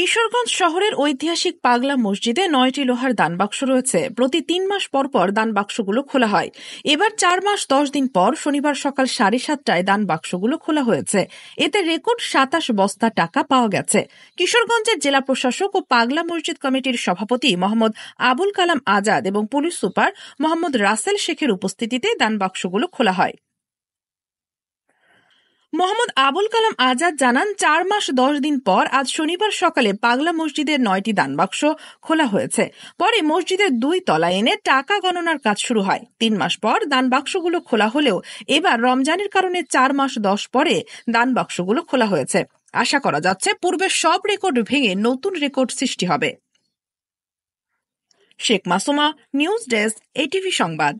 কিশোরগঞ্জ শহরের ঐতিহাসিক পাগলা মসজিদে 9টি লোহার দানবাক্স রয়েছে। প্রতি 3 মাস পর পর দানবাক্সগুলো খোলা হয়। এবার 4 মাস 10 দিন পর শনিবার সকাল 7:30টায় দানবাক্সগুলো খোলা হয়েছে। এতে রেকর্ড 27 বস্তা টাকা পাওয়া গেছে। কিশোরগঞ্জের জেলা প্রশাসক ও পাগলা মসজিদ কমিটির সভাপতি মোহাম্মদ আবুল কালাম আজাদ এবং পুলিশ সুপার মোহাম্মদ রাসেল শেখের উপস্থিতিতে দানবাক্সগুলো খোলা হয়। মোহাম্মদ আবুল কালাম আজাদ জানান, 4 মাস 10 দিন পর আজ শনিবার সকালে পাগলা মসজিদের 9টি দানবাক্স খোলা হয়েছে। পরে মসজিদের 2 তলায় এনে টাকা গণনার কাজ শুরু হয়। 3 মাস পর দানবাক্সগুলো খোলা হলেও এবার রমজানের কারণে 4 মাস 10 পরে দানবাক্সগুলো খোলা হয়েছে। আশা করা যাচ্ছে পূর্বের সব রেকর্ড ভেঙে নতুন রেকর্ড সৃষ্টি হবে। Sheikh Masuma, news desk, ATV সংবাদ।